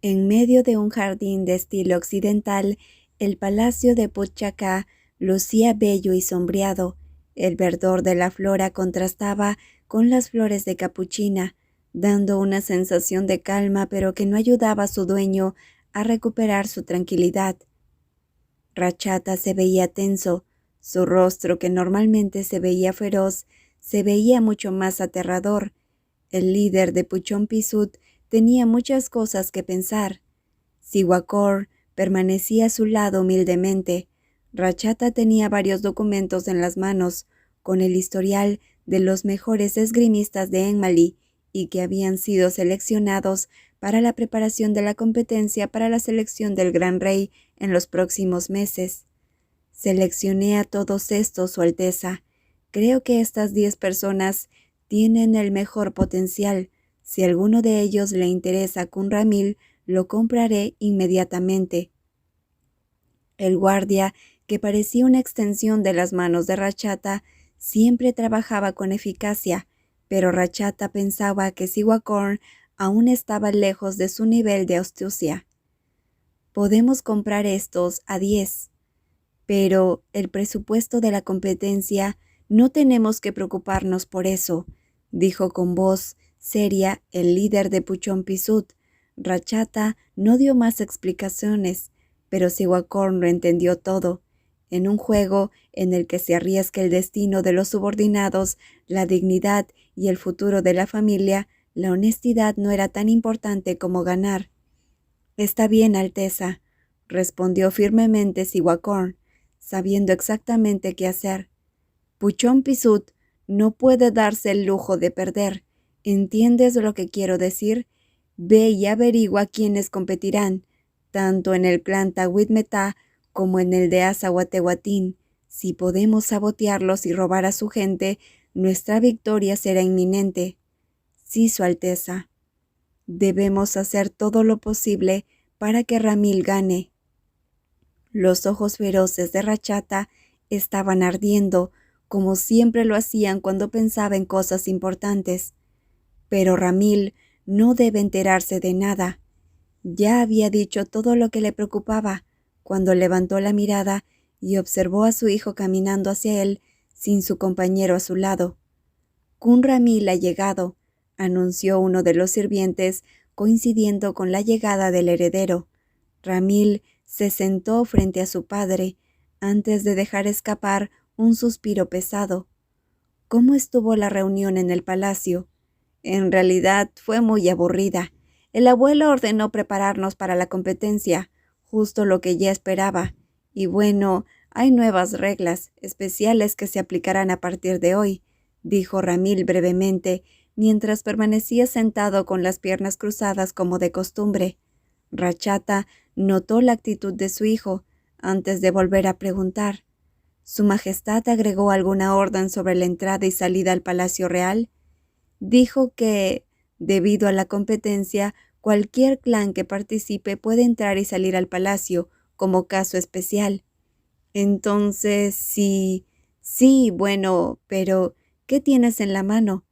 En medio de un jardín de estilo occidental, el palacio de Puchacá lucía bello y sombreado. El verdor de la flora contrastaba con las flores de capuchina, dando una sensación de calma, pero que no ayudaba a su dueño a recuperar su tranquilidad. Rachata se veía tenso, su rostro, que normalmente se veía feroz, se veía mucho más aterrador. El líder de Puchón Pisut tenía muchas cosas que pensar. Siwakor permanecía a su lado humildemente. Rachata tenía varios documentos en las manos, con el historial de los mejores esgrimistas de Enmali y que habían sido seleccionados para la preparación de la competencia para la selección del Gran Rey en los próximos meses. Seleccioné a todos estos, Su Alteza. Creo que estas 10 personas tienen el mejor potencial. Si alguno de ellos le interesa a Kunramil, lo compraré inmediatamente. El guardia, que parecía una extensión de las manos de Rachata, siempre trabajaba con eficacia, pero Rachata pensaba que Siwakorn aún estaba lejos de su nivel de astucia. Podemos comprar estos a 10, pero el presupuesto de la competencia no tenemos que preocuparnos por eso, dijo con voz seria el líder de Puchón Pisut. Rachata no dio más explicaciones, pero Siwakorn lo entendió todo. En un juego en el que se arriesga el destino de los subordinados, la dignidad y el futuro de la familia, la honestidad no era tan importante como ganar. «Está bien, Alteza», respondió firmemente Siwakorn, sabiendo exactamente qué hacer. Puchón Pisut no puede darse el lujo de perder. ¿Entiendes lo que quiero decir? Ve y averigua quiénes competirán, tanto en el clan Tawit-Metá como en el de Azahuatehuatín. Si podemos sabotearlos y robar a su gente, nuestra victoria será inminente. Sí, Su Alteza. Debemos hacer todo lo posible para que Ramil gane. Los ojos feroces de Rachata estaban ardiendo, como siempre lo hacían cuando pensaba en cosas importantes. Pero Ramil no debe enterarse de nada. Ya había dicho todo lo que le preocupaba cuando levantó la mirada y observó a su hijo caminando hacia él sin su compañero a su lado. «Kunramil ha llegado», anunció uno de los sirvientes, coincidiendo con la llegada del heredero. Ramil se sentó frente a su padre, antes de dejar escapar un suspiro pesado. ¿Cómo estuvo la reunión en el palacio? En realidad fue muy aburrida. El abuelo ordenó prepararnos para la competencia, justo lo que ya esperaba. Y bueno, hay nuevas reglas especiales que se aplicarán a partir de hoy, dijo Ramil brevemente, mientras permanecía sentado con las piernas cruzadas como de costumbre. Rachata notó la actitud de su hijo antes de volver a preguntar. ¿Su Majestad agregó alguna orden sobre la entrada y salida al Palacio Real? Dijo que, debido a la competencia, cualquier clan que participe puede entrar y salir al palacio como caso especial. Entonces, sí, bueno, pero ¿qué tienes en la mano?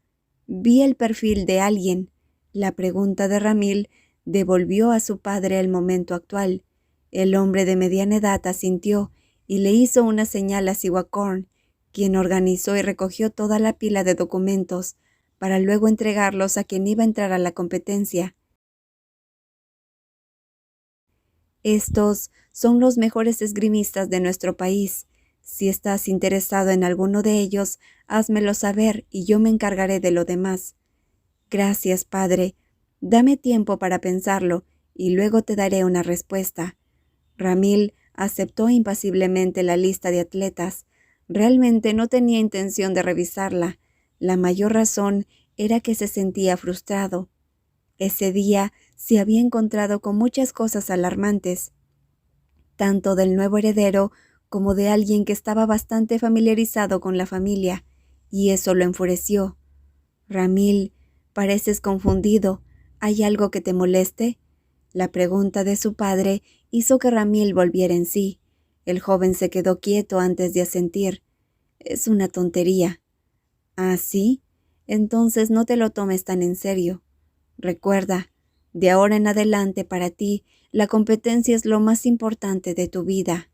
Vi el perfil de alguien. La pregunta de Ramil devolvió a su padre el momento actual. El hombre de mediana edad asintió y le hizo una señal a Siwakorn, quien organizó y recogió toda la pila de documentos para luego entregarlos a quien iba a entrar a la competencia. Estos son los mejores esgrimistas de nuestro país. Si estás interesado en alguno de ellos, házmelo saber y yo me encargaré de lo demás. Gracias, padre. Dame tiempo para pensarlo y luego te daré una respuesta. Ramil aceptó impasiblemente la lista de atletas. Realmente no tenía intención de revisarla. La mayor razón era que se sentía frustrado. Ese día se había encontrado con muchas cosas alarmantes, tanto del nuevo heredero como de alguien que estaba bastante familiarizado con la familia, y eso lo enfureció. «Ramil, pareces confundido. ¿Hay algo que te moleste?» La pregunta de su padre hizo que Ramil volviera en sí. El joven se quedó quieto antes de asentir. «Es una tontería». «¿Ah, sí? Entonces no te lo tomes tan en serio. Recuerda, De ahora en adelante, para ti, la competencia es lo más importante de tu vida.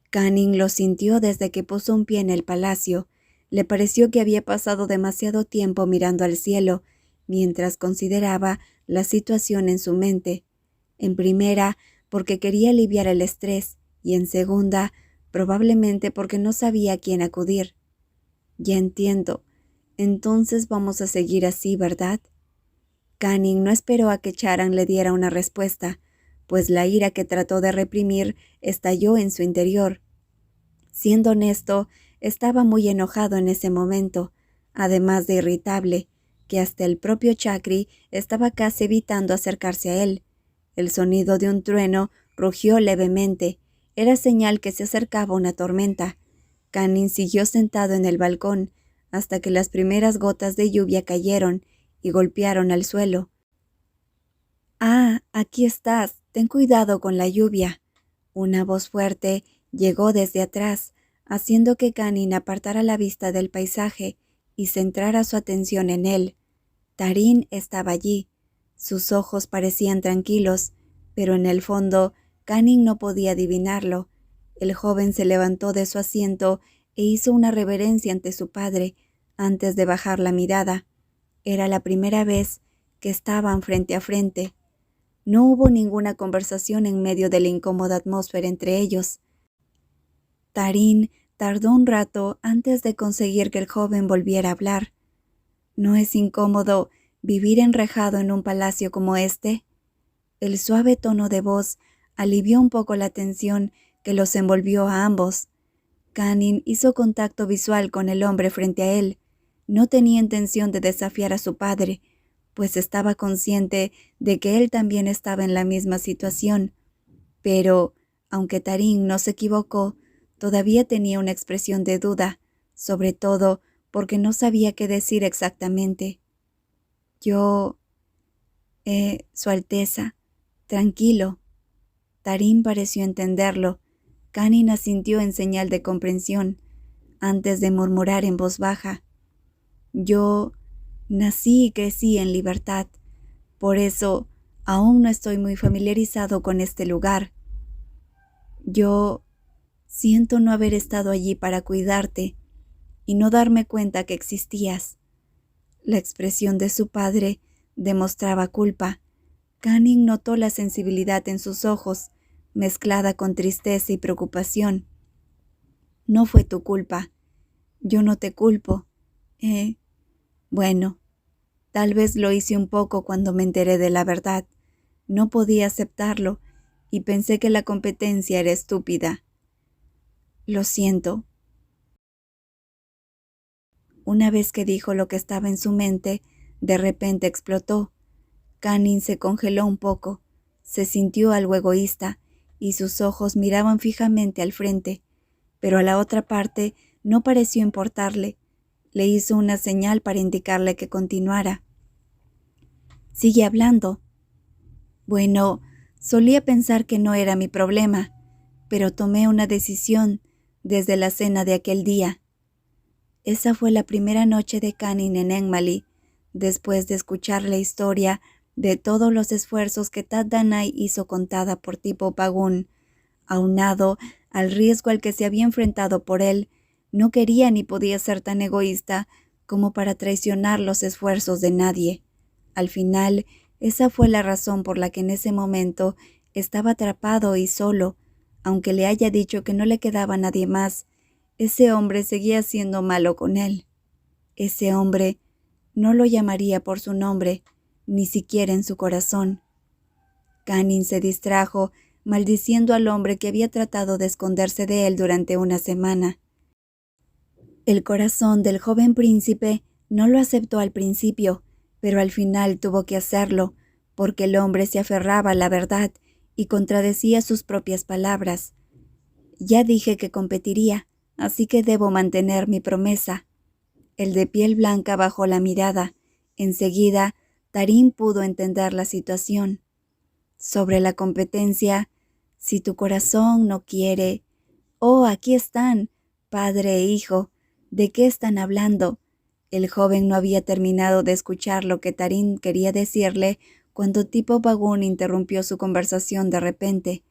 Canning lo sintió desde que puso un pie en el palacio. Le pareció que había pasado demasiado tiempo mirando al cielo, mientras consideraba la situación en su mente. En primera, porque quería aliviar el estrés, y en segunda, probablemente porque no sabía a quién acudir. Ya entiendo. Entonces vamos a seguir así, ¿verdad? Canning no esperó a que Charan le diera una respuesta, pues la ira que trató de reprimir estalló en su interior. Siendo honesto, estaba muy enojado en ese momento, además de irritable, que hasta el propio Chakri estaba casi evitando acercarse a él. El sonido de un trueno rugió levemente. Era señal que se acercaba una tormenta. Canning siguió sentado en el balcón hasta que las primeras gotas de lluvia cayeron y golpearon al suelo. «Ah, aquí estás. Ten cuidado con la lluvia». Una voz fuerte llegó desde atrás, haciendo que Canning apartara la vista del paisaje y centrara su atención en él. Tarín estaba allí. Sus ojos parecían tranquilos, pero en el fondo Canning no podía adivinarlo. El joven se levantó de su asiento e hizo una reverencia ante su padre antes de bajar la mirada. Era la primera vez que estaban frente a frente. No hubo ninguna conversación en medio de la incómoda atmósfera entre ellos. Tarín tardó un rato antes de conseguir que el joven volviera a hablar. ¿No es incómodo vivir enrejado en un palacio como este? El suave tono de voz alivió un poco la tensión que los envolvió a ambos. Canning hizo contacto visual con el hombre frente a él. No tenía intención de desafiar a su padre, pues estaba consciente de que él también estaba en la misma situación. Pero, aunque Tarín no se equivocó, todavía tenía una expresión de duda, sobre todo porque no sabía qué decir exactamente. Su Alteza, tranquilo». Tarín pareció entenderlo. Canning asintió en señal de comprensión, antes de murmurar en voz baja: «Yo nací y crecí en libertad. Por eso aún no estoy muy familiarizado con este lugar. Yo siento no haber estado allí para cuidarte y no darme cuenta que existías». La expresión de su padre demostraba culpa. Canning notó la sensibilidad en sus ojos, mezclada con tristeza y preocupación. «No fue tu culpa. Yo no te culpo. Bueno, tal vez lo hice un poco cuando me enteré de la verdad. No podía aceptarlo y pensé que la competencia era estúpida. Lo siento». Una vez que dijo lo que estaba en su mente, de repente explotó. Canning se congeló un poco, se sintió algo egoísta y sus ojos miraban fijamente al frente, pero a la otra parte no pareció importarle. Le hizo una señal para indicarle que continuara. «Sigue hablando». «Bueno, solía pensar que no era mi problema, pero tomé una decisión desde la cena de aquel día». Esa fue la primera noche de Canning en Engmali, después de escuchar la historia de todos los esfuerzos que Tad Danai hizo contada por Tipo Pagun. Aunado al riesgo al que se había enfrentado por él, no quería ni podía ser tan egoísta como para traicionar los esfuerzos de nadie. Al final, esa fue la razón por la que en ese momento estaba atrapado y solo. Aunque le haya dicho que no le quedaba nadie más, ese hombre seguía siendo malo con él. Ese hombre no lo llamaría por su nombre, ni siquiera en su corazón. Canning se distrajo, maldiciendo al hombre que había tratado de esconderse de él durante una semana. El corazón del joven príncipe no lo aceptó al principio, pero al final tuvo que hacerlo, porque el hombre se aferraba a la verdad y contradecía sus propias palabras. «Ya dije que competiría, así que debo mantener mi promesa». El de piel blanca bajó la mirada. Enseguida, Tarín pudo entender la situación. «Sobre la competencia, si tu corazón no quiere...» «Oh, aquí están, padre e hijo. ¿De qué están hablando? El joven no había terminado de escuchar lo que Tarín quería decirle cuando Tipo Bagún interrumpió su conversación de repente.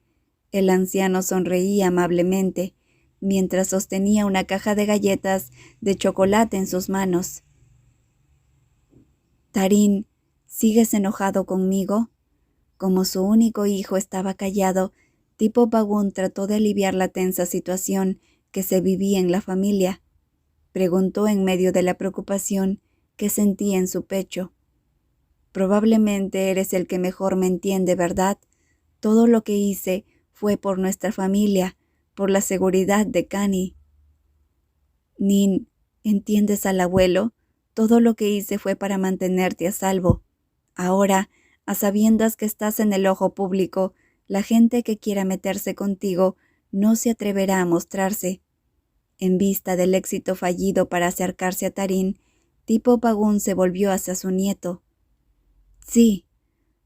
El anciano sonreía amablemente, mientras sostenía una caja de galletas de chocolate en sus manos. «Tarín, ¿sigues enojado conmigo?» Como su único hijo estaba callado, Tipo Bagún trató de aliviar la tensa situación que se vivía en la familia. Preguntó en medio de la preocupación que sentía en su pecho. «Probablemente eres el que mejor me entiende, ¿verdad? Todo lo que hice fue por nuestra familia, por la seguridad de Cani». «Nin, ¿entiendes al abuelo? Todo lo que hice fue para mantenerte a salvo. Ahora, a sabiendas que estás en el ojo público, la gente que quiera meterse contigo no se atreverá a mostrarse». En vista del éxito fallido para acercarse a Tarín, Tipo Bagún se volvió hacia su nieto. «Sí»,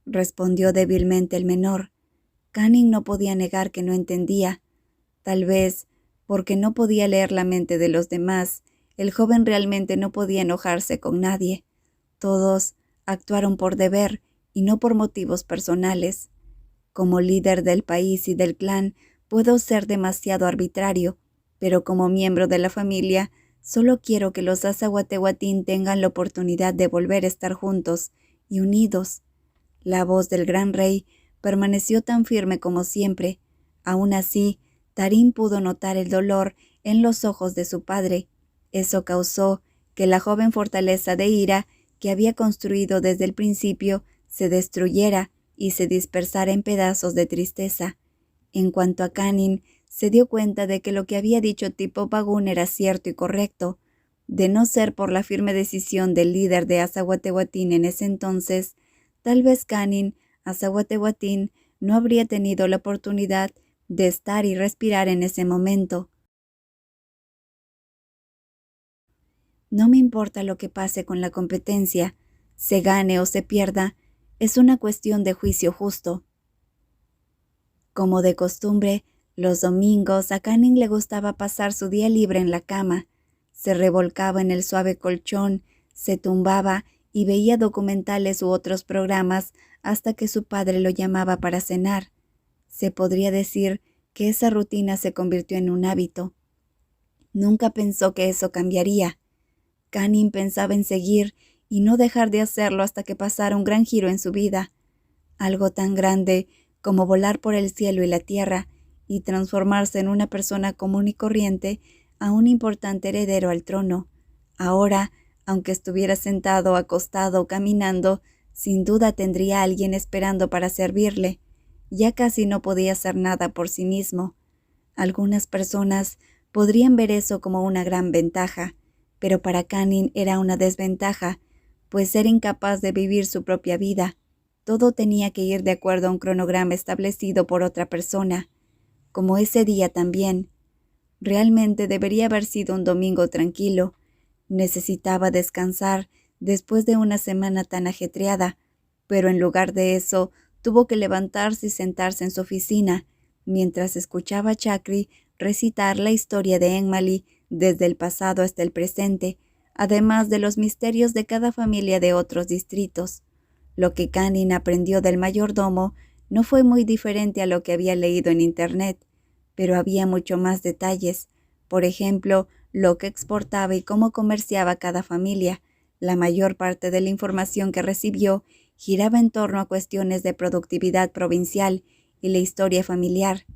respondió débilmente el menor. Canning no podía negar que no entendía. Tal vez, porque no podía leer la mente de los demás, el joven realmente no podía enojarse con nadie. Todos actuaron por deber y no por motivos personales. Como líder del país y del clan, puedo ser demasiado arbitrario, pero como miembro de la familia, solo quiero que los Azahuatehuatín tengan la oportunidad de volver a estar juntos y unidos. La voz del gran rey permaneció tan firme como siempre. Aún así, Tarín pudo notar el dolor en los ojos de su padre. Eso causó que la joven fortaleza de ira que había construido desde el principio se destruyera y se dispersara en pedazos de tristeza. En cuanto a Canning, se dio cuenta de que lo que había dicho Tipo Bagún era cierto y correcto. De no ser por la firme decisión del líder de Azahuatehuatín en ese entonces, tal vez Canning, Azahuatehuatín, no habría tenido la oportunidad de estar y respirar en ese momento. No me importa lo que pase con la competencia, se gane o se pierda, es una cuestión de juicio justo. Como de costumbre, los domingos a Canning le gustaba pasar su día libre en la cama. Se revolcaba en el suave colchón, se tumbaba y veía documentales u otros programas hasta que su padre lo llamaba para cenar. Se podría decir que esa rutina se convirtió en un hábito. Nunca pensó que eso cambiaría. Canning pensaba en seguir y no dejar de hacerlo hasta que pasara un gran giro en su vida. Algo tan grande como volar por el cielo y la tierra y transformarse en una persona común y corriente a un importante heredero al trono. Ahora, aunque estuviera sentado, acostado o caminando, sin duda tendría a alguien esperando para servirle. Ya casi no podía hacer nada por sí mismo. Algunas personas podrían ver eso como una gran ventaja, pero para Canning era una desventaja, pues era incapaz de vivir su propia vida. Todo tenía que ir de acuerdo a un cronograma establecido por otra persona, como ese día también. Realmente debería haber sido un domingo tranquilo. Necesitaba descansar después de una semana tan ajetreada, pero en lugar de eso, tuvo que levantarse y sentarse en su oficina, mientras escuchaba a Chakri recitar la historia de Enmali desde el pasado hasta el presente, además de los misterios de cada familia de otros distritos. Lo que Canning aprendió del mayordomo no fue muy diferente a lo que había leído en Internet, pero había mucho más detalles. Por ejemplo, lo que exportaba y cómo comerciaba cada familia. La mayor parte de la información que recibió giraba en torno a cuestiones de productividad provincial y la historia familiar.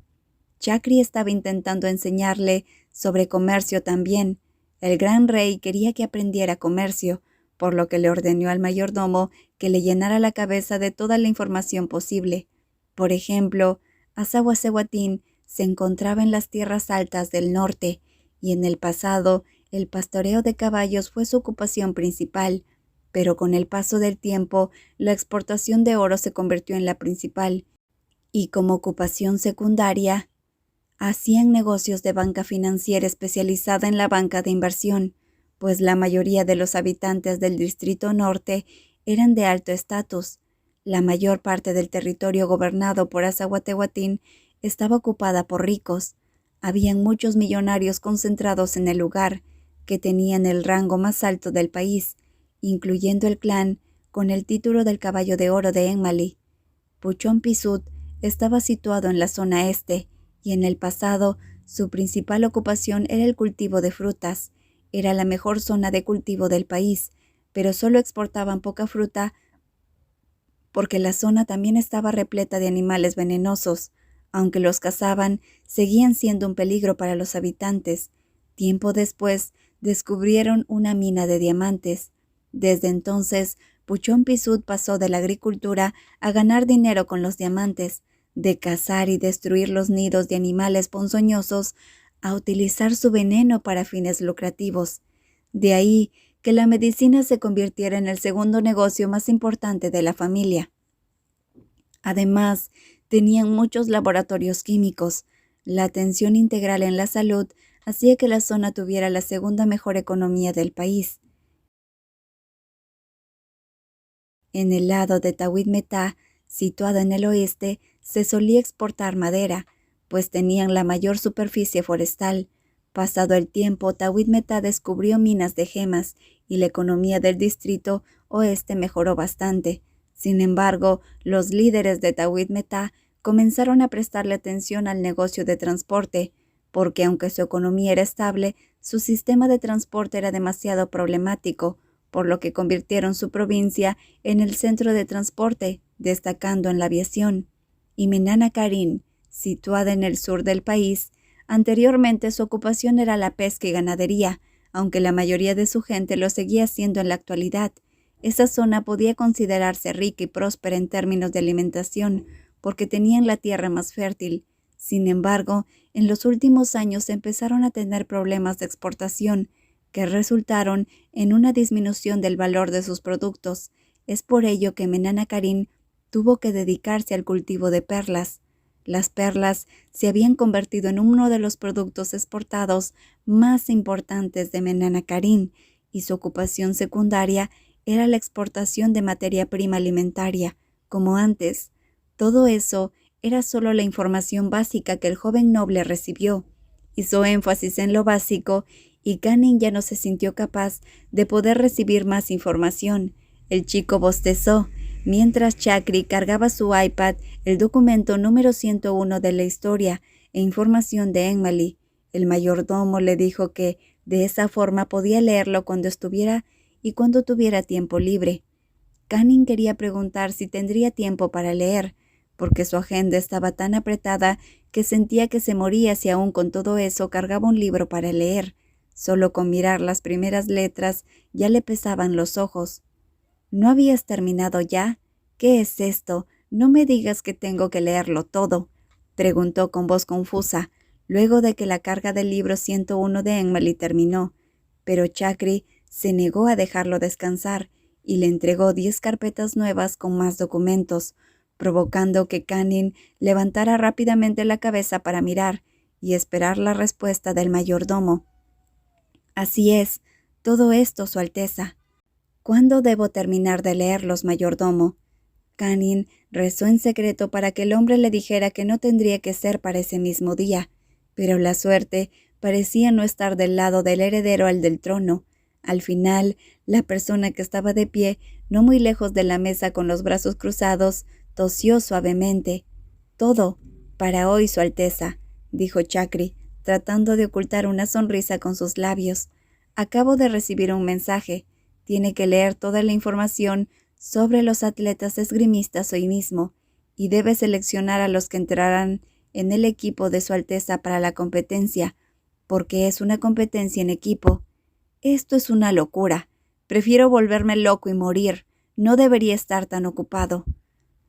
Chakri estaba intentando enseñarle sobre comercio también. El gran rey quería que aprendiera comercio, por lo que le ordenó al mayordomo que le llenara la cabeza de toda la información posible. Por ejemplo, Azahuatehuatín se encontraba en las tierras altas del norte, y en el pasado el pastoreo de caballos fue su ocupación principal, pero con el paso del tiempo la exportación de oro se convirtió en la principal, y como ocupación secundaria, hacían negocios de banca financiera especializada en la banca de inversión, pues la mayoría de los habitantes del Distrito Norte eran de alto estatus. La mayor parte del territorio gobernado por Azahuatehuatín estaba ocupada por ricos. Habían muchos millonarios concentrados en el lugar, que tenían el rango más alto del país, incluyendo el clan con el título del Caballo de Oro de Enmali. Puchón Pisut estaba situado en la zona este, y en el pasado su principal ocupación era el cultivo de frutas. Era la mejor zona de cultivo del país, pero solo exportaban poca fruta porque la zona también estaba repleta de animales venenosos. Aunque los cazaban, seguían siendo un peligro para los habitantes. Tiempo después, descubrieron una mina de diamantes. Desde entonces, Puchón Pisut pasó de la agricultura a ganar dinero con los diamantes, de cazar y destruir los nidos de animales ponzoñosos, a utilizar su veneno para fines lucrativos. De ahí que la medicina se convirtiera en el segundo negocio más importante de la familia. Además, tenían muchos laboratorios químicos. La atención integral en la salud hacía que la zona tuviera la segunda mejor economía del país. En el lado de Tawid Metá, situado en el oeste, se solía exportar madera, pues tenían la mayor superficie forestal. Pasado el tiempo, Tawid Metá descubrió minas de gemas y la economía del distrito oeste mejoró bastante. Sin embargo, los líderes de Tawid Metá comenzaron a prestarle atención al negocio de transporte, porque aunque su economía era estable, su sistema de transporte era demasiado problemático, por lo que convirtieron su provincia en el centro de transporte, destacando en la aviación. Y Menana Karin, situada en el sur del país, anteriormente su ocupación era la pesca y ganadería, aunque la mayoría de su gente lo seguía haciendo en la actualidad. Esa zona podía considerarse rica y próspera en términos de alimentación, porque tenían la tierra más fértil. Sin embargo, en los últimos años empezaron a tener problemas de exportación, que resultaron en una disminución del valor de sus productos. Es por ello que Menana Karin tuvo que dedicarse al cultivo de perlas. Las perlas se habían convertido en uno de los productos exportados más importantes de Menana Karin, y su ocupación secundaria era la exportación de materia prima alimentaria, como antes. Todo eso era solo la información básica que el joven noble recibió. Hizo énfasis en lo básico y Canning ya no se sintió capaz de poder recibir más información. El chico bostezó, mientras Chakri cargaba su iPad el documento número 101 de la historia e información de Enmali. El mayordomo le dijo que de esa forma podía leerlo cuando estuviera y cuando tuviera tiempo libre. Canning quería preguntar si tendría tiempo para leer, porque su agenda estaba tan apretada que sentía que se moría si aún con todo eso cargaba un libro para leer. Solo con mirar las primeras letras ya le pesaban los ojos. ¿No habías terminado ya? ¿Qué es esto? No me digas que tengo que leerlo todo, preguntó con voz confusa, luego de que la carga del libro 101 de Enmali terminó. Pero Chakri se negó a dejarlo descansar y le entregó 10 carpetas nuevas con más documentos, provocando que Canning levantara rápidamente la cabeza para mirar y esperar la respuesta del mayordomo. Así es, todo esto, Su Alteza. ¿Cuándo debo terminar de leerlos, mayordomo? Canning rezó en secreto para que el hombre le dijera que no tendría que ser para ese mismo día, pero la suerte parecía no estar del lado del heredero al del trono. Al final, la persona que estaba de pie, no muy lejos de la mesa con los brazos cruzados, tosió suavemente. «Todo, para hoy, Su Alteza», dijo Chakri, tratando de ocultar una sonrisa con sus labios. «Acabo de recibir un mensaje. Tiene que leer toda la información sobre los atletas esgrimistas hoy mismo, y debe seleccionar a los que entrarán en el equipo de Su Alteza para la competencia, porque es una competencia en equipo. Esto es una locura. Prefiero volverme loco y morir. No debería estar tan ocupado».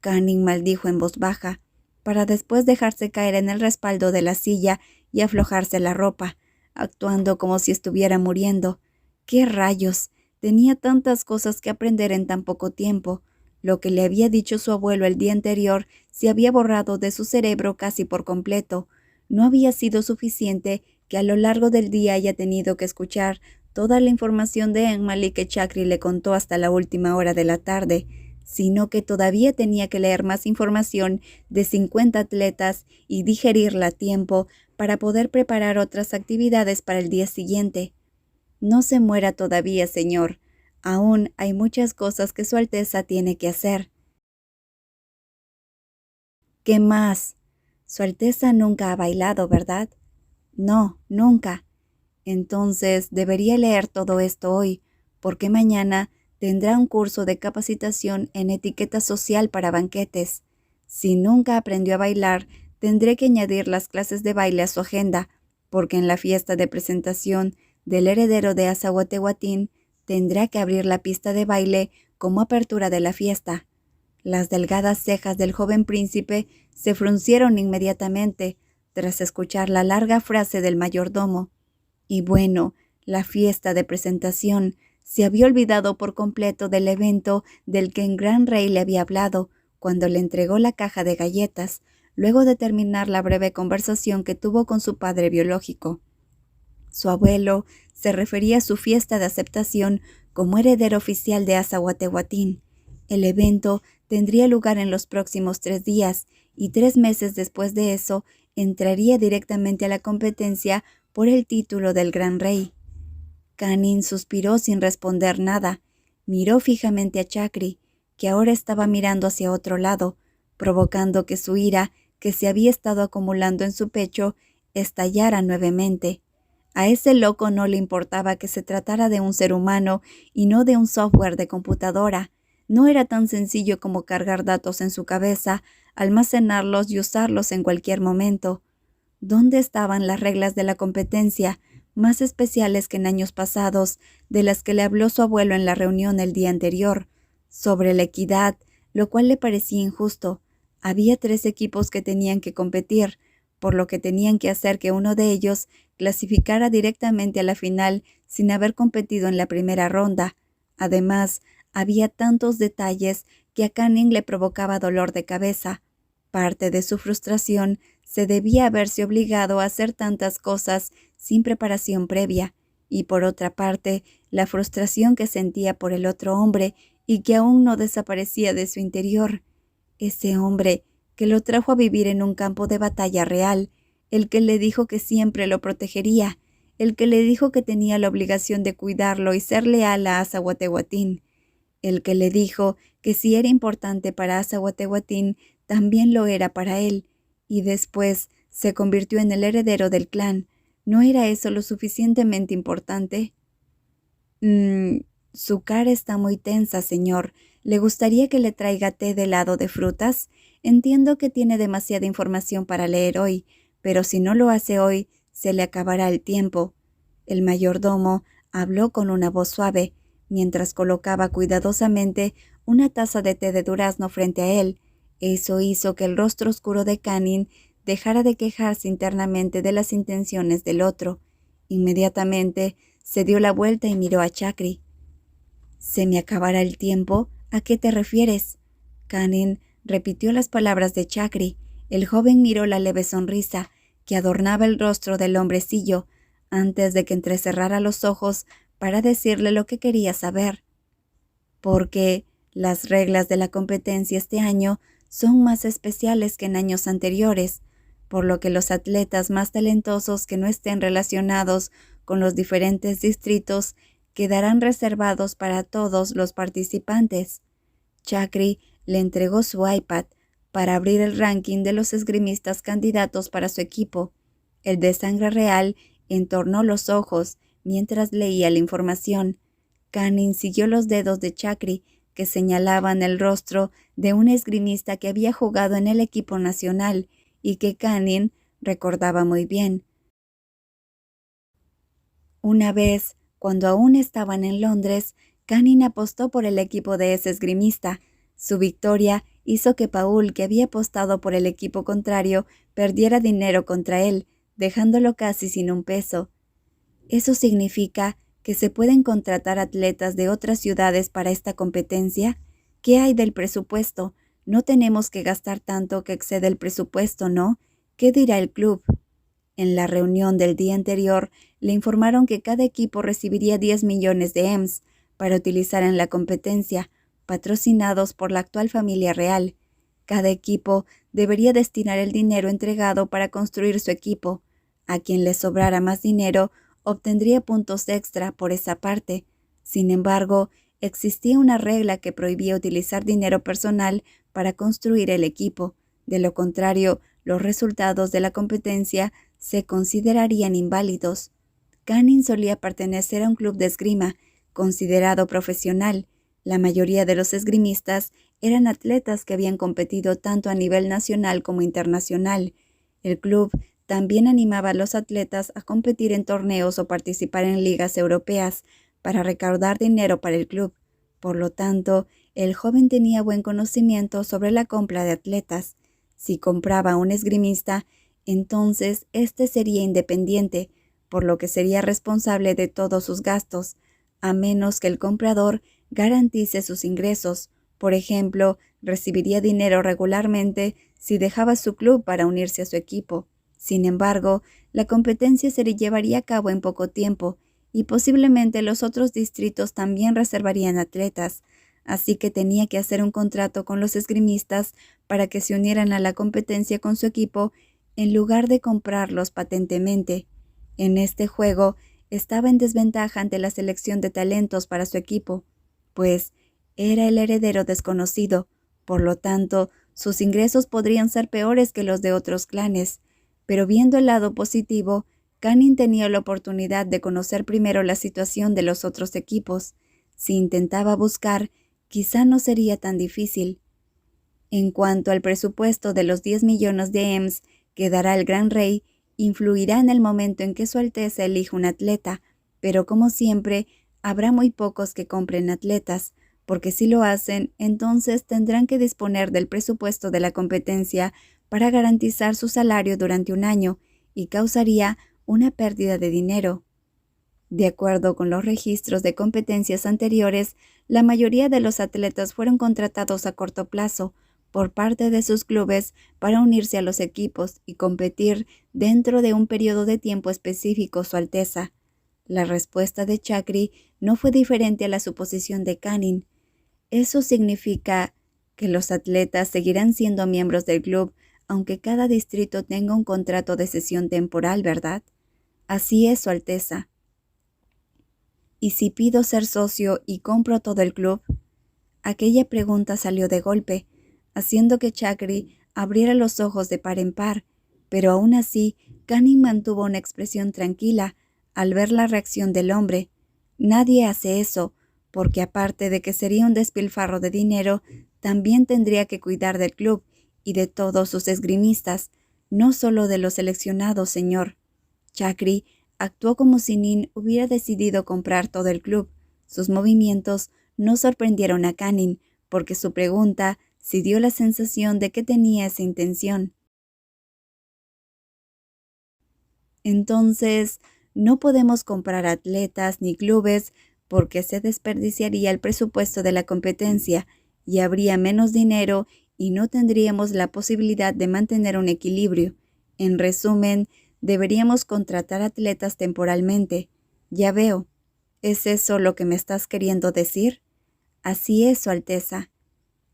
Canning maldijo en voz baja, para después dejarse caer en el respaldo de la silla y aflojarse la ropa, actuando como si estuviera muriendo. ¡Qué rayos! Tenía tantas cosas que aprender en tan poco tiempo. Lo que le había dicho su abuelo el día anterior se había borrado de su cerebro casi por completo. No había sido suficiente que a lo largo del día haya tenido que escuchar toda la información de Enmali que Chakri le contó hasta la última hora de la tarde, sino que todavía tenía que leer más información de 50 atletas y digerirla a tiempo para poder preparar otras actividades para el día siguiente. No se muera todavía, señor. Aún hay muchas cosas que Su Alteza tiene que hacer. ¿Qué más? Su Alteza nunca ha bailado, ¿verdad? No, nunca. Entonces debería leer todo esto hoy, porque mañana tendrá un curso de capacitación en etiqueta social para banquetes. Si nunca aprendió a bailar, tendré que añadir las clases de baile a su agenda, porque en la fiesta de presentación del heredero de Azahuatehuatín tendrá que abrir la pista de baile como apertura de la fiesta. Las delgadas cejas del joven príncipe se fruncieron inmediatamente tras escuchar la larga frase del mayordomo. Y bueno, la fiesta de presentación se había olvidado por completo del evento del que el gran rey le había hablado cuando le entregó la caja de galletas, luego de terminar la breve conversación que tuvo con su padre biológico. Su abuelo se refería a su fiesta de aceptación como heredero oficial de Azahuatehuatín. El evento tendría lugar en los próximos 3 días y 3 meses después de eso entraría directamente a la competencia por el título del gran rey. Kanin suspiró sin responder nada. Miró fijamente a Chakri, que ahora estaba mirando hacia otro lado, provocando que su ira, que se había estado acumulando en su pecho, estallara nuevamente. A ese loco no le importaba que se tratara de un ser humano y no de un software de computadora. No era tan sencillo como cargar datos en su cabeza, almacenarlos y usarlos en cualquier momento. ¿Dónde estaban las reglas de la competencia, más especiales que en años pasados, de las que le habló su abuelo en la reunión el día anterior, sobre la equidad, lo cual le parecía injusto? Había 3 equipos que tenían que competir, por lo que tenían que hacer que uno de ellos clasificara directamente a la final sin haber competido en la primera ronda. Además, había tantos detalles que a Canning le provocaba dolor de cabeza. Parte de su frustración se debía haberse obligado a hacer tantas cosas sin preparación previa, y por otra parte, la frustración que sentía por el otro hombre y que aún no desaparecía de su interior. Ese hombre que lo trajo a vivir en un campo de batalla real, el que le dijo que siempre lo protegería, el que le dijo que tenía la obligación de cuidarlo y ser leal a Azahuatehuatín, el que le dijo que si era importante para Azahuatehuatín, también lo era para él, y después se convirtió en el heredero del clan. ¿No era eso lo suficientemente importante? Su cara está muy tensa, señor. ¿Le gustaría que le traiga té de helado de frutas? Entiendo que tiene demasiada información para leer hoy, pero si no lo hace hoy, se le acabará el tiempo. El mayordomo habló con una voz suave, mientras colocaba cuidadosamente una taza de té de durazno frente a él. Eso hizo que el rostro oscuro de Canning dejara de quejarse internamente de las intenciones del otro. Inmediatamente se dio la vuelta y miró a Chakri. ¿Se me acabará el tiempo? ¿A qué te refieres? Canning repitió las palabras de Chakri. El joven miró la leve sonrisa que adornaba el rostro del hombrecillo antes de que entrecerrara los ojos para decirle lo que quería saber. Porque las reglas de la competencia este año son más especiales que en años anteriores, por lo que los atletas más talentosos que no estén relacionados con los diferentes distritos quedarán reservados para todos los participantes. Chakri le entregó su iPad para abrir el ranking de los esgrimistas candidatos para su equipo. El de sangre real entornó los ojos mientras leía la información. Canning siguió los dedos de Chakri, que señalaban el rostro de un esgrimista que había jugado en el equipo nacional y que Canning recordaba muy bien. Una vez, cuando aún estaban en Londres, Canning apostó por el equipo de ese esgrimista. Su victoria hizo que Paul, que había apostado por el equipo contrario, perdiera dinero contra él, dejándolo casi sin un peso. ¿Eso significa que se pueden contratar atletas de otras ciudades para esta competencia? ¿Qué hay del presupuesto? No tenemos que gastar tanto que excede el presupuesto, ¿no? ¿Qué dirá el club? En la reunión del día anterior, le informaron que cada equipo recibiría 10 millones de EMS para utilizar en la competencia, patrocinados por la actual familia real. Cada equipo debería destinar el dinero entregado para construir su equipo. A quien le sobrara más dinero obtendría puntos extra por esa parte. Sin embargo, existía una regla que prohibía utilizar dinero personal para construir el equipo. De lo contrario, los resultados de la competencia se considerarían inválidos. Canning solía pertenecer a un club de esgrima, considerado profesional. La mayoría de los esgrimistas eran atletas que habían competido tanto a nivel nacional como internacional. El club también animaba a los atletas a competir en torneos o participar en ligas europeas para recaudar dinero para el club. Por lo tanto, el joven tenía buen conocimiento sobre la compra de atletas. Si compraba a un esgrimista, entonces éste sería independiente, por lo que sería responsable de todos sus gastos, a menos que el comprador garantice sus ingresos. Por ejemplo, recibiría dinero regularmente si dejaba su club para unirse a su equipo. Sin embargo, la competencia se llevaría a cabo en poco tiempo, y posiblemente los otros distritos también reservarían atletas, así que tenía que hacer un contrato con los esgrimistas para que se unieran a la competencia con su equipo en lugar de comprarlos patentemente. En este juego estaba en desventaja ante la selección de talentos para su equipo, pues era el heredero desconocido, por lo tanto, sus ingresos podrían ser peores que los de otros clanes, pero viendo el lado positivo, Canning tenía la oportunidad de conocer primero la situación de los otros equipos. Si intentaba buscar, quizá no sería tan difícil. En cuanto al presupuesto de los 10 millones de EMS que dará el Gran Rey, influirá en el momento en que Su Alteza elija un atleta, pero como siempre, habrá muy pocos que compren atletas, porque si lo hacen, entonces tendrán que disponer del presupuesto de la competencia para garantizar su salario durante un año y causaría una pérdida de dinero. De acuerdo con los registros de competencias anteriores, la mayoría de los atletas fueron contratados a corto plazo por parte de sus clubes para unirse a los equipos y competir dentro de un periodo de tiempo específico, Su Alteza. La respuesta de Chakri no fue diferente a la suposición de Canning. Eso significa que los atletas seguirán siendo miembros del club, aunque cada distrito tenga un contrato de cesión temporal, ¿verdad? Así es, Su Alteza. ¿Y si pido ser socio y compro todo el club? Aquella pregunta salió de golpe, haciendo que Chakri abriera los ojos de par en par, pero aún así, Canning mantuvo una expresión tranquila al ver la reacción del hombre. Nadie hace eso, porque aparte de que sería un despilfarro de dinero, también tendría que cuidar del club y de todos sus esgrimistas, no solo de los seleccionados, señor. Chakri actuó como si Nin hubiera decidido comprar todo el club. Sus movimientos no sorprendieron a Canning, porque su pregunta sí dio la sensación de que tenía esa intención. Entonces, no podemos comprar atletas ni clubes porque se desperdiciaría el presupuesto de la competencia y habría menos dinero y no tendríamos la posibilidad de mantener un equilibrio. En resumen, deberíamos contratar atletas temporalmente. Ya veo. ¿Es eso lo que me estás queriendo decir? Así es, Su Alteza.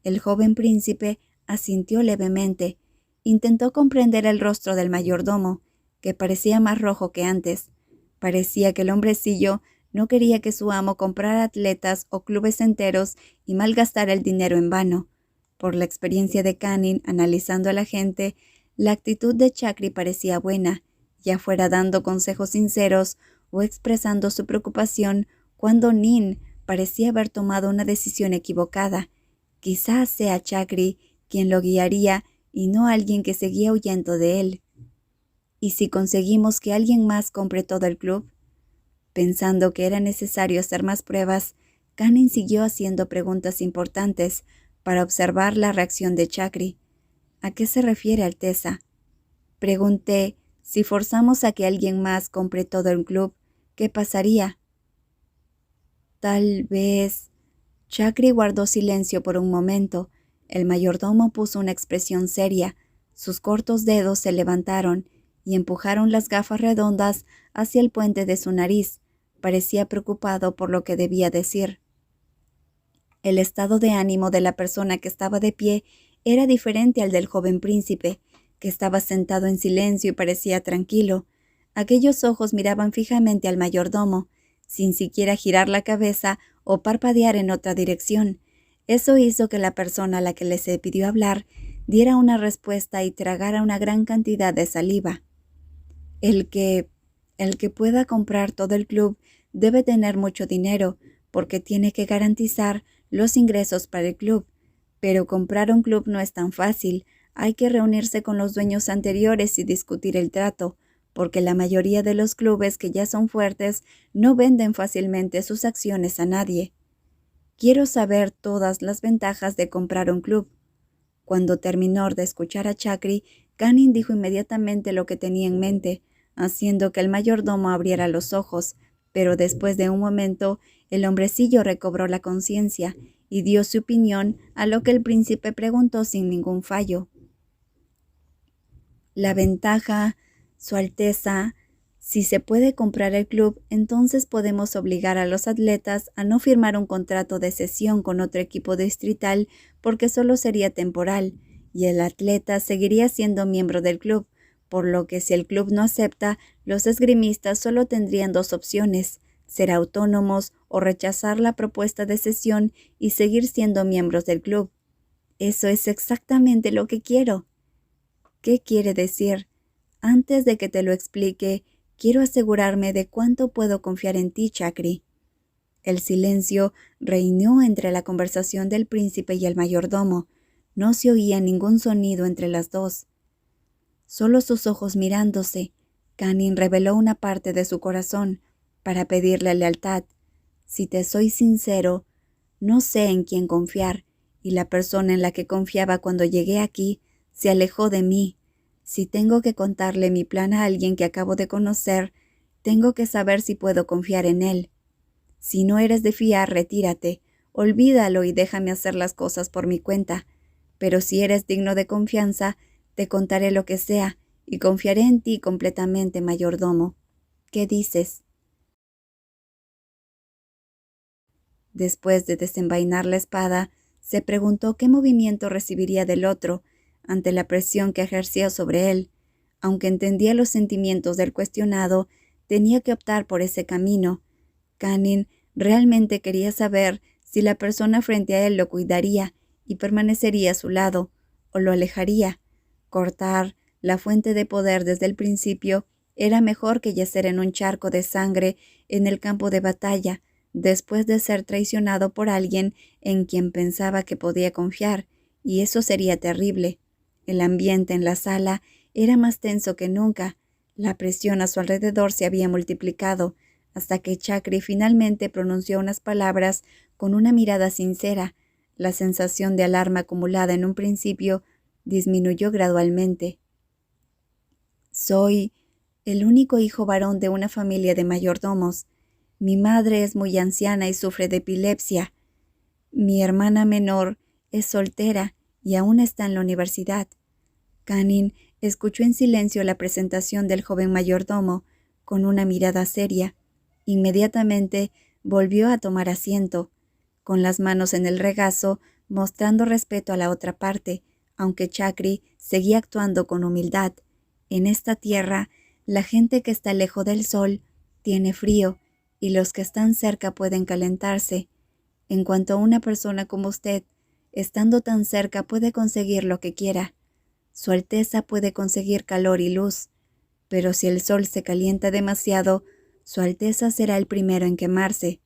El joven príncipe asintió levemente. Intentó comprender el rostro del mayordomo, que parecía más rojo que antes. Parecía que el hombrecillo no quería que su amo comprara atletas o clubes enteros y malgastara el dinero en vano. Por la experiencia de Canning analizando a la gente, la actitud de Chakri parecía buena, ya fuera dando consejos sinceros o expresando su preocupación cuando Nin parecía haber tomado una decisión equivocada. Quizás sea Chakri quien lo guiaría y no alguien que seguía huyendo de él. ¿Y si conseguimos que alguien más compre todo el club? Pensando que era necesario hacer más pruebas, Canning siguió haciendo preguntas importantes para observar la reacción de Chakri. ¿A qué se refiere, Alteza? Pregunté, si forzamos a que alguien más compre todo el club, ¿qué pasaría? Tal vez... Chakri guardó silencio por un momento. El mayordomo puso una expresión seria. Sus cortos dedos se levantaron y empujaron las gafas redondas hacia el puente de su nariz. Parecía preocupado por lo que debía decir. El estado de ánimo de la persona que estaba de pie era diferente al del joven príncipe, que estaba sentado en silencio y parecía tranquilo. Aquellos ojos miraban fijamente al mayordomo, sin siquiera girar la cabeza o parpadear en otra dirección. Eso hizo que la persona a la que le se pidió hablar diera una respuesta y tragara una gran cantidad de saliva. El que pueda comprar todo el club debe tener mucho dinero, porque tiene que garantizar los ingresos para el club. Pero comprar un club no es tan fácil. Hay que reunirse con los dueños anteriores y discutir el trato, porque la mayoría de los clubes que ya son fuertes no venden fácilmente sus acciones a nadie. Quiero saber todas las ventajas de comprar un club. Cuando terminó de escuchar a Chakri, Canning dijo inmediatamente lo que tenía en mente, haciendo que el mayordomo abriera los ojos, pero después de un momento, el hombrecillo recobró la conciencia y dio su opinión, a lo que el príncipe preguntó sin ningún fallo. La ventaja, Su Alteza, si se puede comprar el club, entonces podemos obligar a los atletas a no firmar un contrato de cesión con otro equipo distrital porque solo sería temporal, y el atleta seguiría siendo miembro del club, por lo que si el club no acepta, los esgrimistas solo tendrían dos opciones: ser autónomos o rechazar la propuesta de cesión y seguir siendo miembros del club. Eso es exactamente lo que quiero. ¿Qué quiere decir? Antes de que te lo explique, quiero asegurarme de cuánto puedo confiar en ti, Chakri. El silencio reinó entre la conversación del príncipe y el mayordomo. No se oía ningún sonido entre las dos. Solo sus ojos mirándose. Canning reveló una parte de su corazón para pedirle lealtad. Si te soy sincero, no sé en quién confiar, y la persona en la que confiaba cuando llegué aquí se alejó de mí. Si tengo que contarle mi plan a alguien que acabo de conocer, tengo que saber si puedo confiar en él. Si no eres de fiar, retírate, olvídalo y déjame hacer las cosas por mi cuenta. Pero si eres digno de confianza, te contaré lo que sea y confiaré en ti completamente, mayordomo. ¿Qué dices? Después de desenvainar la espada, se preguntó qué movimiento recibiría del otro ante la presión que ejercía sobre él. Aunque entendía los sentimientos del cuestionado, tenía que optar por ese camino. Canning realmente quería saber si la persona frente a él lo cuidaría y permanecería a su lado, o lo alejaría. Cortar la fuente de poder desde el principio era mejor que yacer en un charco de sangre en el campo de batalla, después de ser traicionado por alguien en quien pensaba que podía confiar, y eso sería terrible. El ambiente en la sala era más tenso que nunca. La presión a su alrededor se había multiplicado, hasta que Chakri finalmente pronunció unas palabras con una mirada sincera. La sensación de alarma acumulada en un principio disminuyó gradualmente. Soy el único hijo varón de una familia de mayordomos. Mi madre es muy anciana y sufre de epilepsia. Mi hermana menor es soltera y aún está en la universidad. Canning escuchó en silencio la presentación del joven mayordomo con una mirada seria. Inmediatamente volvió a tomar asiento, con las manos en el regazo, mostrando respeto a la otra parte, aunque Chakri seguía actuando con humildad. En esta tierra, la gente que está lejos del sol tiene frío, y los que están cerca pueden calentarse. En cuanto a una persona como usted, estando tan cerca puede conseguir lo que quiera. Su Alteza puede conseguir calor y luz, pero si el sol se calienta demasiado, Su Alteza será el primero en quemarse.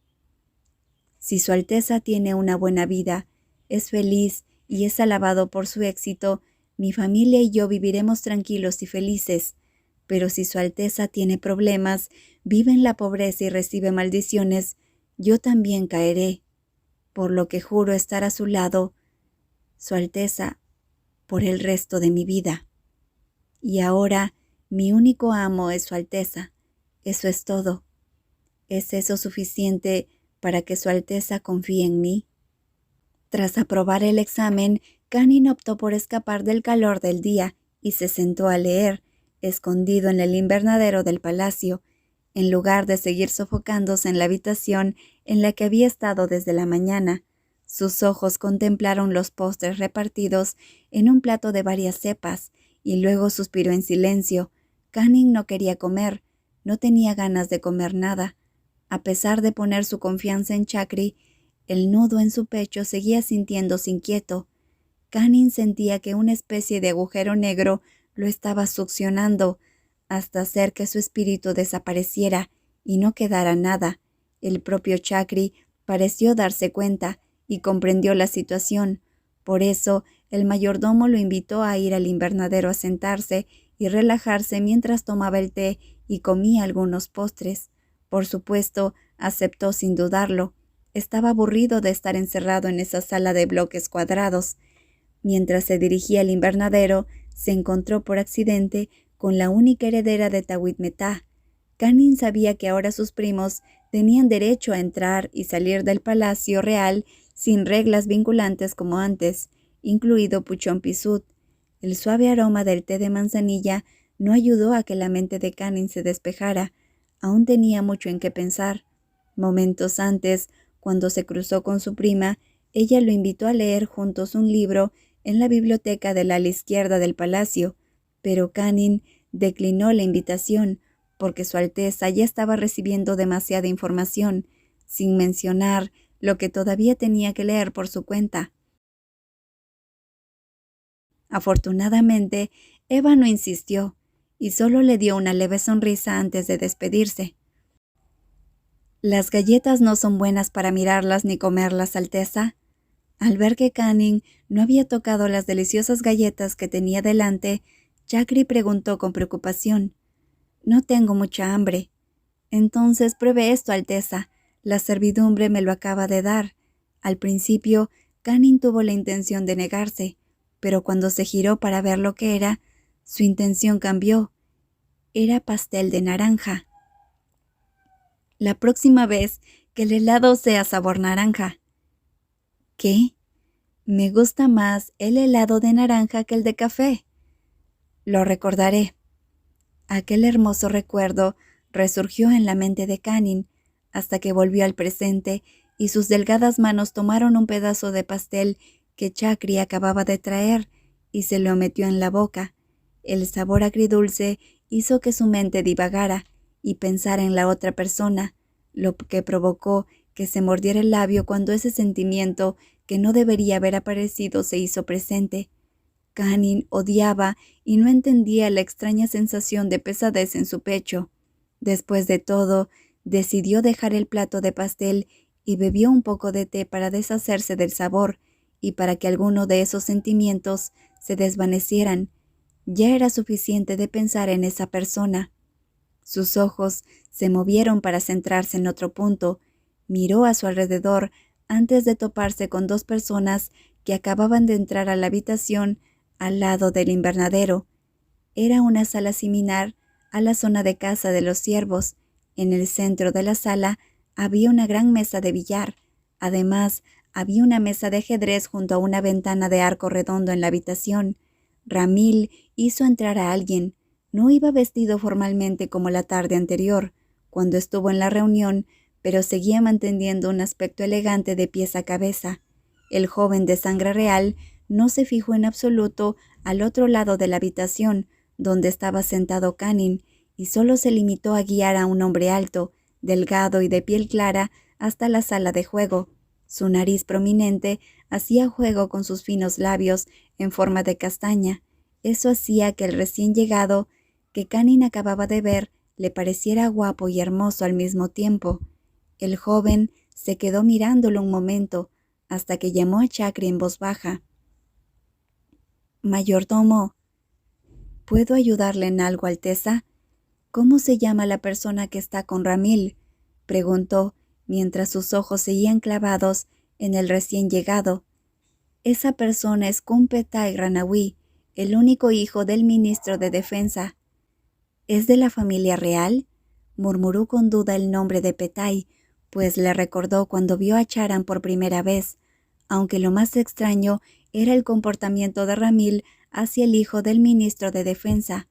Si Su Alteza tiene una buena vida, es feliz y es alabado por su éxito, mi familia y yo viviremos tranquilos y felices. Pero si Su Alteza tiene problemas, vive en la pobreza y recibe maldiciones, yo también caeré. Por lo que juro estar a su lado, Su Alteza, por el resto de mi vida. Y ahora, mi único amo es Su Alteza. Eso es todo. ¿Es eso suficiente para que Su Alteza confíe en mí? Tras aprobar el examen, Canning optó por escapar del calor del día y se sentó a leer, escondido en el invernadero del palacio, en lugar de seguir sofocándose en la habitación en la que había estado desde la mañana. Sus ojos contemplaron los postres repartidos en un plato de varias cepas, y luego suspiró en silencio. Canning no quería comer, no tenía ganas de comer nada. A pesar de poner su confianza en Chakri, el nudo en su pecho seguía sintiéndose inquieto. Kanin sentía que una especie de agujero negro lo estaba succionando hasta hacer que su espíritu desapareciera y no quedara nada. El propio Chakri pareció darse cuenta y comprendió la situación. Por eso, el mayordomo lo invitó a ir al invernadero a sentarse y relajarse mientras tomaba el té y comía algunos postres. Por supuesto, aceptó sin dudarlo. Estaba aburrido de estar encerrado en esa sala de bloques cuadrados. Mientras se dirigía al invernadero, se encontró por accidente con la única heredera de Tawit Metá. Kanin sabía que ahora sus primos tenían derecho a entrar y salir del palacio real sin reglas vinculantes como antes, incluido Puchón Pisut. El suave aroma del té de manzanilla no ayudó a que la mente de Kanin se despejara. Aún tenía mucho en qué pensar. Momentos antes, cuando se cruzó con su prima, ella lo invitó a leer juntos un libro en la biblioteca del ala izquierda del palacio, pero Kanin declinó la invitación porque Su Alteza ya estaba recibiendo demasiada información, sin mencionar lo que todavía tenía que leer por su cuenta. Afortunadamente, Eva no insistió y solo le dio una leve sonrisa antes de despedirse. «¿Las galletas no son buenas para mirarlas ni comerlas, Alteza?» Al ver que Kanin no había tocado las deliciosas galletas que tenía delante, Chakri preguntó con preocupación. «No tengo mucha hambre». «Entonces pruebe esto, Alteza. La servidumbre me lo acaba de dar». Al principio, Kanin tuvo la intención de negarse, pero cuando se giró para ver lo que era, su intención cambió. Era pastel de naranja. «La próxima vez, que el helado sea sabor naranja». «¿Qué? Me gusta más el helado de naranja que el de café». «Lo recordaré». Aquel hermoso recuerdo resurgió en la mente de Kanin hasta que volvió al presente y sus delgadas manos tomaron un pedazo de pastel que Chakri acababa de traer y se lo metió en la boca. El sabor agridulce hizo que su mente divagara y pensara en la otra persona, lo que provocó que se mordiera el labio cuando ese sentimiento que no debería haber aparecido se hizo presente. Kanin odiaba y no entendía la extraña sensación de pesadez en su pecho. Después de todo, decidió dejar el plato de pastel y bebió un poco de té para deshacerse del sabor y para que alguno de esos sentimientos se desvanecieran. Ya era suficiente de pensar en esa persona. Sus ojos se movieron para centrarse en otro punto. Miró a su alrededor antes de toparse con dos personas que acababan de entrar a la habitación al lado del invernadero. Era una sala similar a la zona de caza de los ciervos. En el centro de la sala había una gran mesa de billar. Además, había una mesa de ajedrez junto a una ventana de arco redondo en la habitación. Ramil hizo entrar a alguien. No iba vestido formalmente como la tarde anterior, cuando estuvo en la reunión, pero seguía manteniendo un aspecto elegante de pies a cabeza. El joven de sangre real no se fijó en absoluto al otro lado de la habitación, donde estaba sentado Kanin, y solo se limitó a guiar a un hombre alto, delgado y de piel clara hasta la sala de juego. Su nariz prominente hacía juego con sus finos labios en forma de castaña. Eso hacía que el recién llegado, que Kanin acababa de ver, le pareciera guapo y hermoso al mismo tiempo. El joven se quedó mirándolo un momento, hasta que llamó a Chakri en voz baja. «Mayordomo, ¿puedo ayudarle en algo, Alteza?» «¿Cómo se llama la persona que está con Ramil?», preguntó, mientras sus ojos seguían clavados en el recién llegado. «Esa persona es Kumpetai Ranawi, el único hijo del ministro de Defensa». «¿Es de la familia real?», murmuró con duda el nombre de Petai, pues le recordó cuando vio a Charan por primera vez, aunque lo más extraño era el comportamiento de Ramil hacia el hijo del ministro de Defensa.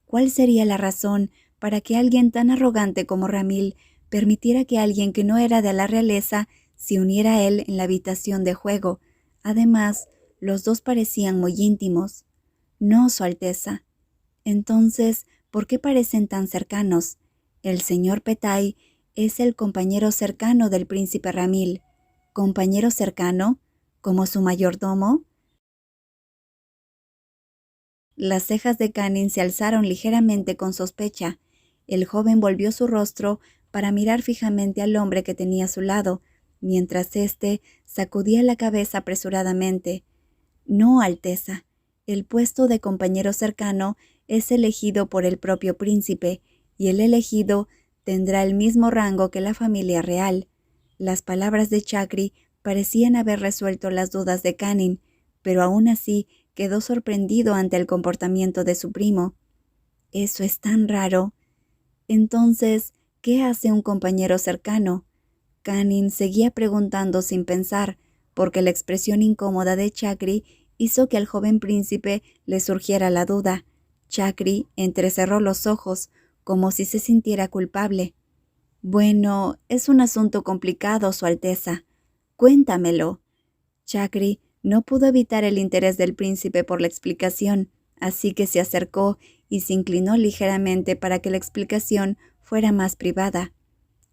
¿Cuál sería la razón para que alguien tan arrogante como Ramil permitiera que alguien que no era de la realeza se uniera a él en la habitación de juego? Además, los dos parecían muy íntimos. «No, Su Alteza». «Entonces, ¿por qué parecen tan cercanos?». El señor Petai es el compañero cercano del príncipe Ramil. ¿Compañero cercano? ¿Como su mayordomo? Las cejas de Canning se alzaron ligeramente con sospecha. El joven volvió su rostro para mirar fijamente al hombre que tenía a su lado, mientras éste sacudía la cabeza apresuradamente. No, Alteza. El puesto de compañero cercano es elegido por el propio príncipe, y el elegido tendrá el mismo rango que la familia real. Las palabras de Chakri parecían haber resuelto las dudas de Canning, pero aún así quedó sorprendido ante el comportamiento de su primo. Eso es tan raro. Entonces, ¿qué hace un compañero cercano? Canning seguía preguntando sin pensar, porque la expresión incómoda de Chakri hizo que al joven príncipe le surgiera la duda. Chakri entrecerró los ojos, como si se sintiera culpable. Bueno, es un asunto complicado, Su Alteza. Cuéntamelo. Chakri no pudo evitar el interés del príncipe por la explicación, así que se acercó y se inclinó ligeramente para que la explicación fuera más privada.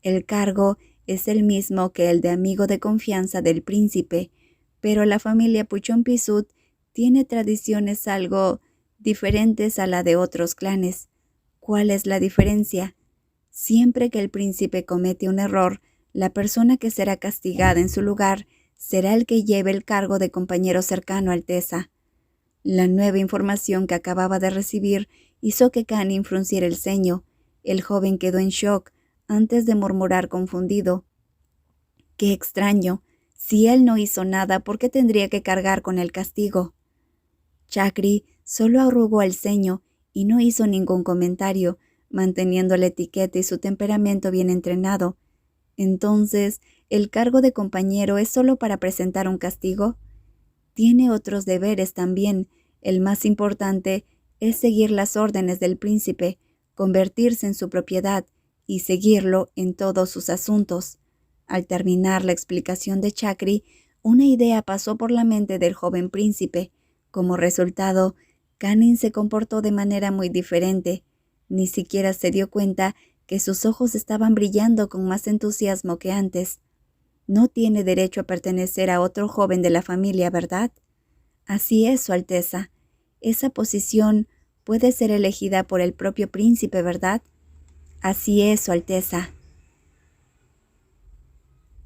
El cargo es el mismo que el de amigo de confianza del príncipe, pero la familia Puchonpisut tiene tradiciones algo diferentes a la de otros clanes. ¿Cuál es la diferencia? Siempre que el príncipe comete un error, la persona que será castigada en su lugar será el que lleve el cargo de compañero cercano, Alteza. La nueva información que acababa de recibir hizo que Canning frunciera el ceño. El joven quedó en shock antes de murmurar confundido. ¡Qué extraño! Si él no hizo nada, ¿por qué tendría que cargar con el castigo? Chakri solo arrugó el ceño y no hizo ningún comentario, manteniendo la etiqueta y su temperamento bien entrenado. Entonces, ¿el cargo de compañero es solo para presentar un castigo? Tiene otros deberes también. El más importante es seguir las órdenes del príncipe, convertirse en su propiedad y seguirlo en todos sus asuntos. Al terminar la explicación de Chakri, una idea pasó por la mente del joven príncipe. Como resultado, Canning se comportó de manera muy diferente. Ni siquiera se dio cuenta que sus ojos estaban brillando con más entusiasmo que antes. No tiene derecho a pertenecer a otro joven de la familia, ¿verdad? Así es, Su Alteza. Esa posición puede ser elegida por el propio príncipe, ¿verdad? Así es, Su Alteza.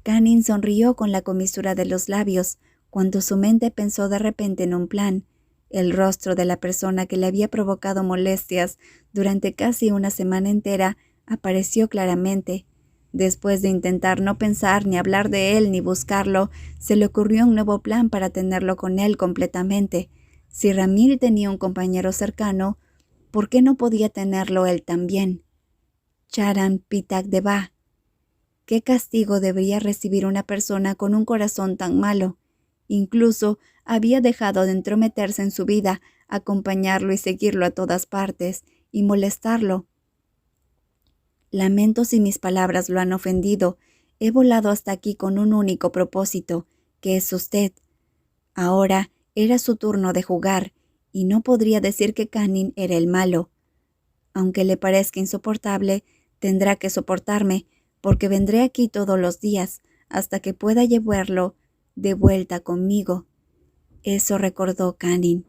Canning sonrió con la comisura de los labios, cuando su mente pensó de repente en un plan. El rostro de la persona que le había provocado molestias durante casi una semana entera apareció claramente. Después de intentar no pensar ni hablar de él ni buscarlo, se le ocurrió un nuevo plan para tenerlo con él completamente. Si Ramil tenía un compañero cercano, ¿por qué no podía tenerlo él también? Charan Pitak Deba. ¿Qué castigo debería recibir una persona con un corazón tan malo? Incluso había dejado de entrometerse en su vida, acompañarlo y seguirlo a todas partes, y molestarlo. Lamento si mis palabras lo han ofendido. He volado hasta aquí con un único propósito, que es usted. Ahora era su turno de jugar, y no podría decir que Canning era el malo. Aunque le parezca insoportable, tendrá que soportarme, porque vendré aquí todos los días, hasta que pueda llevarlo de vuelta conmigo. Eso recordó Canning.